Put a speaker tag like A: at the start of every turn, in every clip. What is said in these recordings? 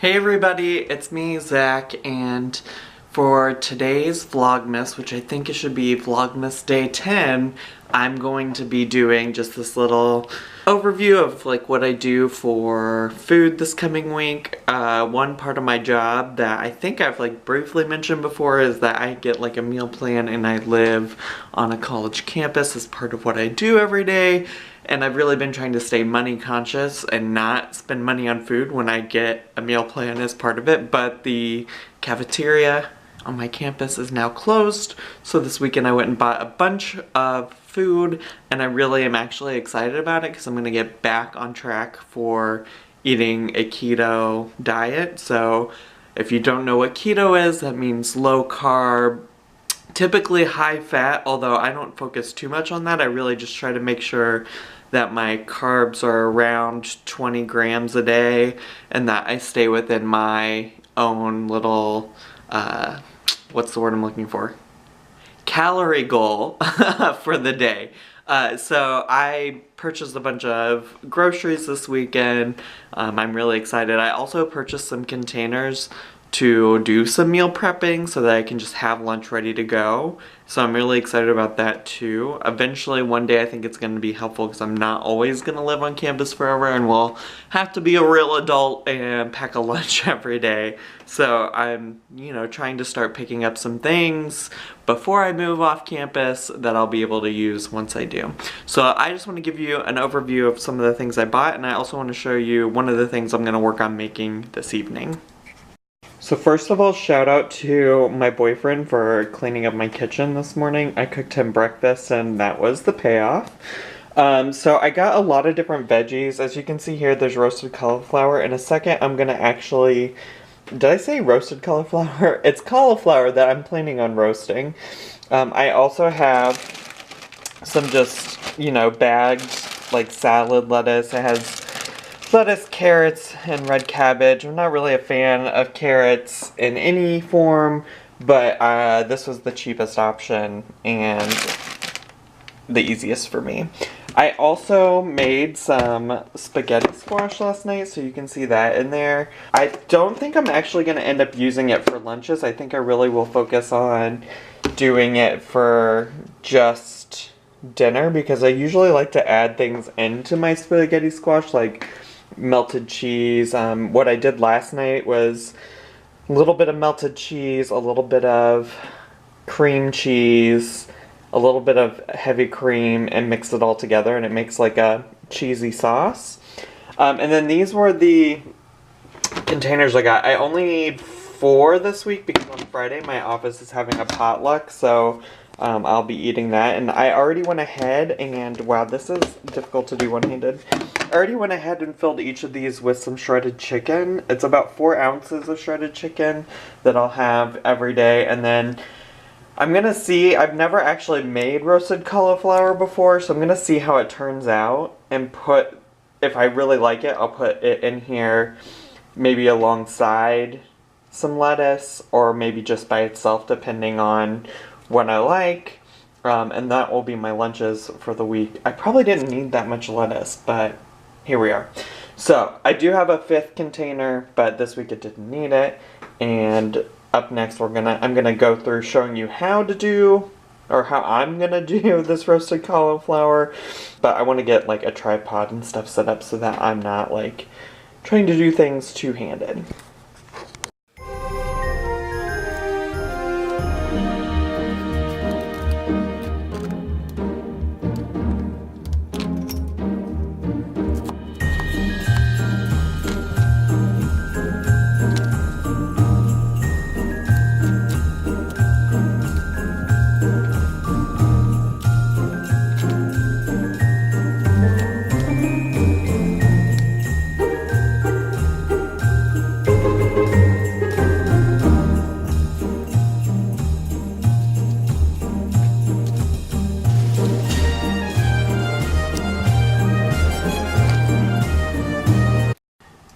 A: Hey everybody, it's me, Zach, and for today's Vlogmas, which I think it should be Vlogmas Day 10, I'm going to be doing just this little overview of like what I do for food this coming week. One part of my job that I think I've like briefly mentioned before is that I get like a meal plan and I live on a college campus as part of what I do every day. And I've really been trying to stay money conscious and not spend money on food when I get a meal plan as part of it. But the cafeteria on my campus is now closed. So this weekend I went and bought a bunch of food and I really am actually excited about it because I'm going to get back on track for eating a keto diet. So if you don't know what keto is, that means low carb, typically high fat, although I don't focus too much on that. I really just try to make sure that my carbs are around 20 grams a day and that I stay within my own little, what's the word I'm looking for? Calorie goal for the day. So I purchased a bunch of groceries this weekend. I'm really excited. I also purchased some containers to do some meal prepping so that I can just have lunch ready to go. So I'm really excited about that too. Eventually one day I think it's going to be helpful because I'm not always going to live on campus forever and will have to be a real adult and pack a lunch every day. So I'm, trying to start picking up some things before I move off campus that I'll be able to use once I do. So I just want to give you an overview of some of the things I bought, and I also want to show you one of the things I'm going to work on making this evening. So first of all, shout out to my boyfriend for cleaning up my kitchen this morning. I cooked him breakfast and that was the payoff. So I got a lot of different veggies. As you can see here, there's roasted cauliflower. In a second, I'm going to actually... Did I say roasted cauliflower? It's cauliflower that I'm planning on roasting. I also have some just, bagged, like salad lettuce. It has lettuce, carrots, and red cabbage. I'm not really a fan of carrots in any form, but this was the cheapest option and the easiest for me. I also made some spaghetti squash last night, so you can see that in there. I don't think I'm actually going to end up using it for lunches. I think I really will focus on doing it for just dinner because I usually like to add things into my spaghetti squash, like melted cheese. What I did last night was a little bit of melted cheese, a little bit of cream cheese, a little bit of heavy cream, and mix it all together and it makes like a cheesy sauce. And then these were the containers I got. I only need 4 this week because on Friday my office is having a potluck, so I'll be eating that. And I already went ahead and, wow, this is difficult to do one-handed. I already went ahead and filled each of these with some shredded chicken. It's about 4 ounces of shredded chicken that I'll have every day. And then I'm gonna see, I've never actually made roasted cauliflower before, so I'm gonna see how it turns out and if I really like it, I'll put it in here maybe alongside some lettuce or maybe just by itself depending on what I like. And that will be my lunches for the week. I probably didn't need that much lettuce, but here we are. So I do have a 5th container, but this week it didn't need it. And up next I'm gonna go through showing you how to do, or how I'm gonna do this roasted cauliflower. But I want to get like a tripod and stuff set up so that I'm not like trying to do things two-handed.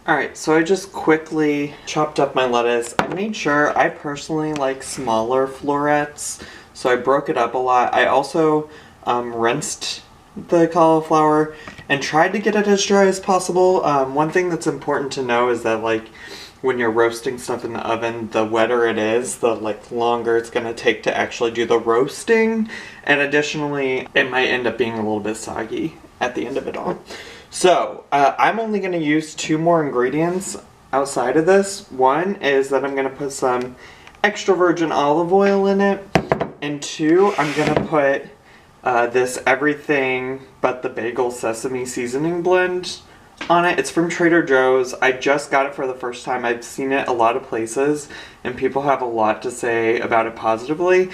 A: Alright, so I just quickly chopped up my lettuce. I made sure, I personally like smaller florets, so I broke it up a lot. I also rinsed the cauliflower and tried to get it as dry as possible. One thing that's important to know is that like when you're roasting stuff in the oven, the wetter it is, the like longer it's gonna take to actually do the roasting. And additionally, it might end up being a little bit soggy at the end of it all. So I'm only gonna use 2 more ingredients outside of this. One is that I'm gonna put some extra virgin olive oil in it. And 2, I'm gonna put this everything but the bagel sesame seasoning blend on it. It's from Trader Joe's. I just got it for the first time. I've seen it a lot of places and people have a lot to say about it positively.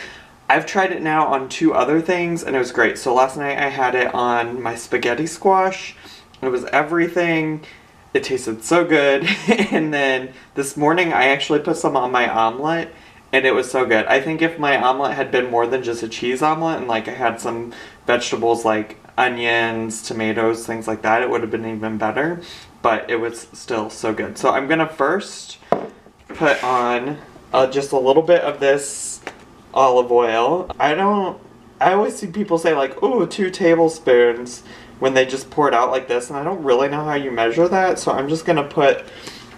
A: I've tried it now on 2 other things and it was great. So last night I had it on my spaghetti squash. It was everything. It tasted so good. And then this morning I actually put some on my omelet and it was so good. I think if my omelet had been more than just a cheese omelet and like I had some vegetables like onions, tomatoes, things like that, it would have been even better. But it was still so good. So I'm gonna first put on just a little bit of this olive oil. I always see people say like, ooh, 2 tablespoons when they just pour it out like this, and I don't really know how you measure that, so I'm just gonna put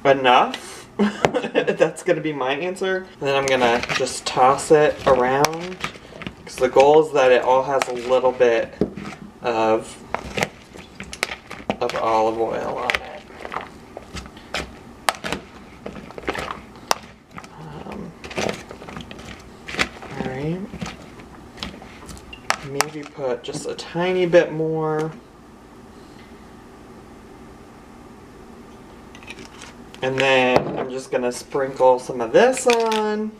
A: enough. That's gonna be my answer. And then I'm gonna just toss it around, because the goal is that it all has a little bit of olive oil on it. Alright. Maybe put just a tiny bit more. And then I'm just gonna sprinkle some of this on.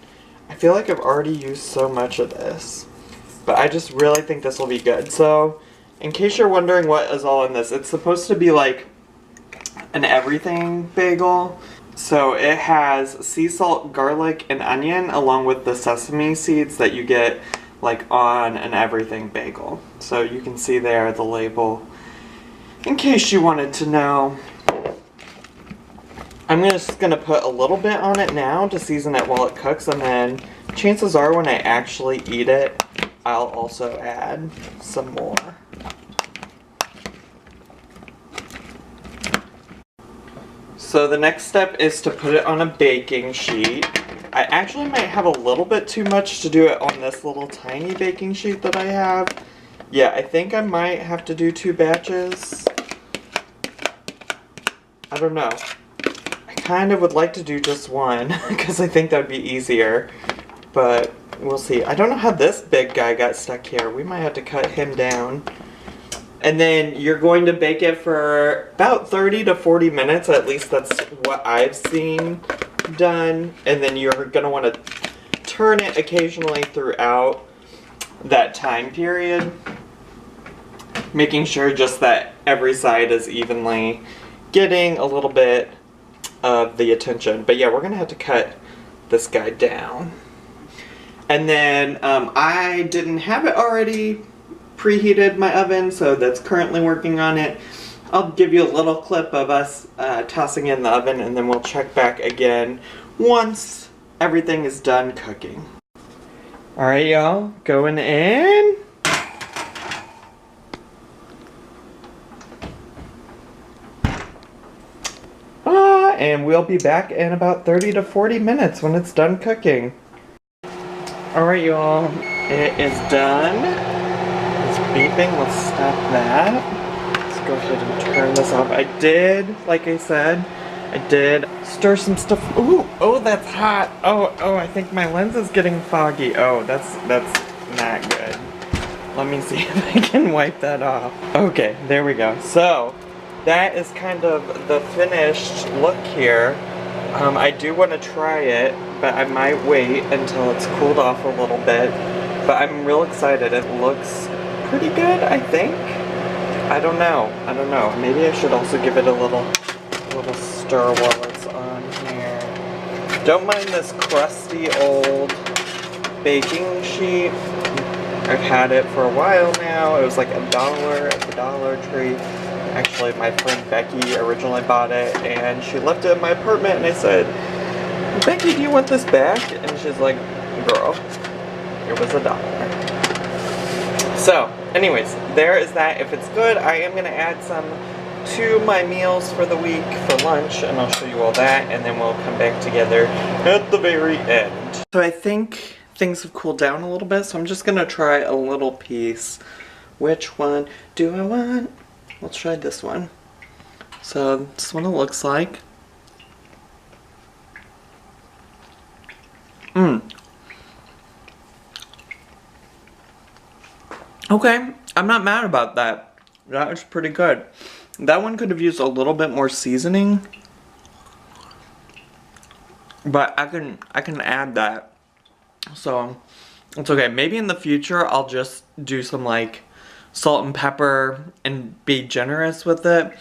A: I feel like I've already used so much of this, but I just really think this will be good. So, in case you're wondering what is all in this, it's supposed to be like an everything bagel. So it has sea salt, garlic, and onion along with the sesame seeds that you get like on an everything bagel. So you can see there the label in case you wanted to know. I'm just gonna put a little bit on it now to season it while it cooks, and then chances are when I actually eat it, I'll also add some more. So the next step is to put it on a baking sheet. I actually might have a little bit too much to do it on this little tiny baking sheet that I have. Yeah, I think I might have to do 2 batches. I don't know. I kind of would like to do just one because I think that would be easier, but we'll see. I don't know how this big guy got stuck here. We might have to cut him down. And then you're going to bake it for about 30 to 40 minutes, at least that's what I've seen done. And then you're going to want to turn it occasionally throughout that time period, making sure just that every side is evenly getting a little bit of the attention. But yeah, we're going to have to cut this guy down. And then I didn't have it already preheated my oven, so that's currently working on it. I'll give you a little clip of us tossing it in the oven, and then we'll check back again once everything is done cooking. Alright y'all, going in. And we'll be back in about 30 to 40 minutes when it's done cooking. Alright y'all, it is done. Beeping, let's stop that. Let's go ahead and turn this off. I did, like I said, I did stir some stuff. Ooh, oh, that's hot. Oh, I think my lens is getting foggy. Oh, that's not good. Let me see if I can wipe that off. Okay, there we go. So, that is kind of the finished look here. I do want to try it, but I might wait until it's cooled off a little bit. But I'm real excited. It looks pretty good, I think. I don't know. Maybe I should also give it a little stir while it's on here. Don't mind this crusty old baking sheet. I've had it for a while now. It was like $1 at the Dollar Tree. Actually, my friend Becky originally bought it, and she left it in my apartment, and I said, Becky, do you want this back? And she's like, girl, it was $1. So So, anyways, there is that. If it's good, I am going to add some to my meals for the week for lunch, and I'll show you all that, and then we'll come back together at the very end. So I think things have cooled down a little bit, so I'm just going to try a little piece. Which one do I want? Let's try this one. So this is what it looks like. Okay, I'm not mad about that. That was pretty good. That one could have used a little bit more seasoning, but I can add that. So it's okay. Maybe in the future I'll just do some like salt and pepper and be generous with it,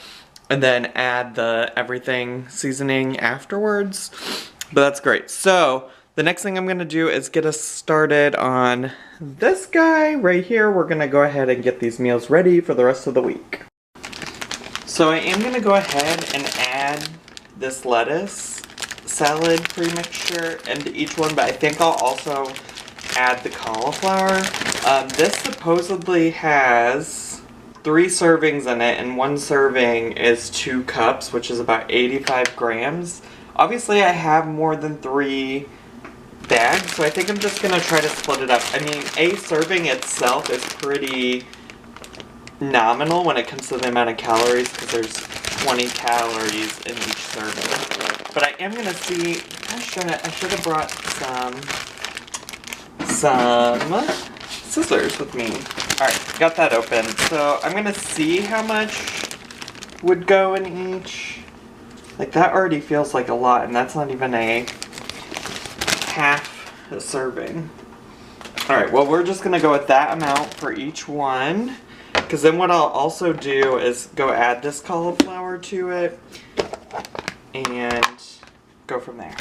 A: and then add the everything seasoning afterwards. But that's great. So the next thing I'm gonna do is get us started on this guy right here. We're gonna go ahead and get these meals ready for the rest of the week. So I am gonna go ahead and add this lettuce salad pre-mixture into each one, but I think I'll also add the cauliflower. This supposedly has 3 servings in it, and 1 serving is 2 cups, which is about 85 grams. Obviously I have more than 3 bags, so I think I'm just gonna try to split it up. I mean, a serving itself is pretty nominal when it comes to the amount of calories, because there's 20 calories in each serving. But I am gonna see, I should have brought some scissors with me. Alright, got that open. So I'm gonna see how much would go in each. Like, that already feels like a lot, and that's not even a half a serving. Alright, well, we're just gonna go with that amount for each one, because then what I'll also do is go add this cauliflower to it and go from there.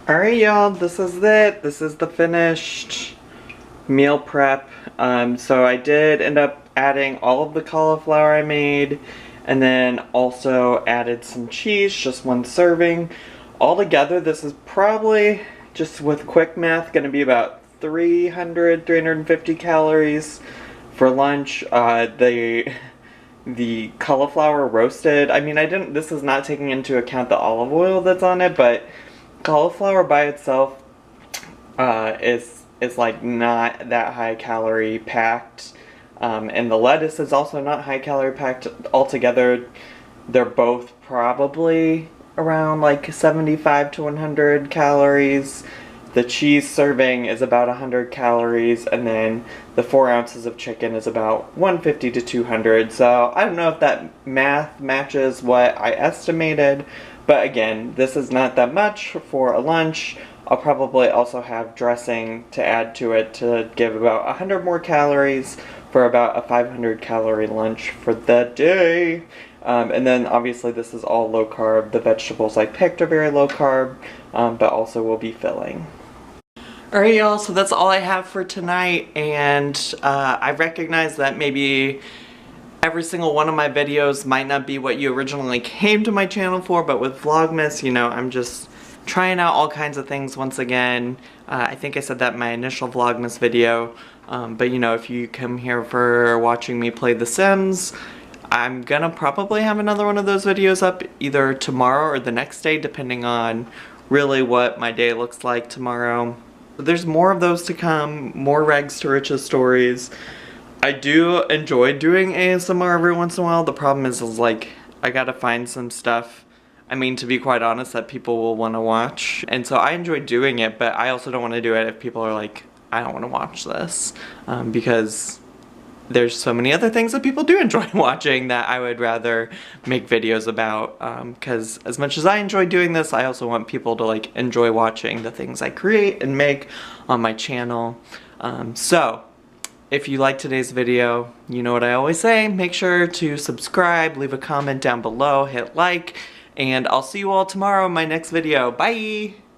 A: Alright y'all, this is it. This is the finished meal prep. So I did end up adding all of the cauliflower I made, and then also added some cheese, just 1 serving. Altogether, this is probably, just with quick math, going to be about 350 calories for lunch. The cauliflower roasted, I mean, this is not taking into account the olive oil that's on it, but cauliflower by itself is like not that high calorie packed, and the lettuce is also not high calorie packed. Altogether, they're both probably around like 75 to 100 calories. The cheese serving is about 100 calories, and then the 4 ounces of chicken is about 150 to 200. So I don't know if that math matches what I estimated, but again, this is not that much for a lunch. I'll probably also have dressing to add to it to give about 100 more calories for about a 500 calorie lunch for the day. And then obviously this is all low carb. The vegetables I picked are very low carb, but also will be filling. Alright y'all, so that's all I have for tonight, and I recognize that maybe Every single one of my videos might not be what you originally came to my channel for, but with Vlogmas, you know, I'm just trying out all kinds of things once again. I think I said that in my initial Vlogmas video, but you know, if you come here for watching me play The Sims, I'm gonna probably have another one of those videos up either tomorrow or the next day, depending on really what my day looks like tomorrow. But there's more of those to come, more rags to riches stories. I do enjoy doing ASMR every once in a while. The problem is like, I gotta find some stuff, I mean, to be quite honest, that people will want to watch. And so I enjoy doing it, but I also don't want to do it if people are like, I don't want to watch this. Because there's so many other things that people do enjoy watching that I would rather make videos about. Because as much as I enjoy doing this, I also want people to like enjoy watching the things I create and make on my channel. So if you liked today's video, you know what I always say, make sure to subscribe, leave a comment down below, hit like, and I'll see you all tomorrow in my next video. Bye!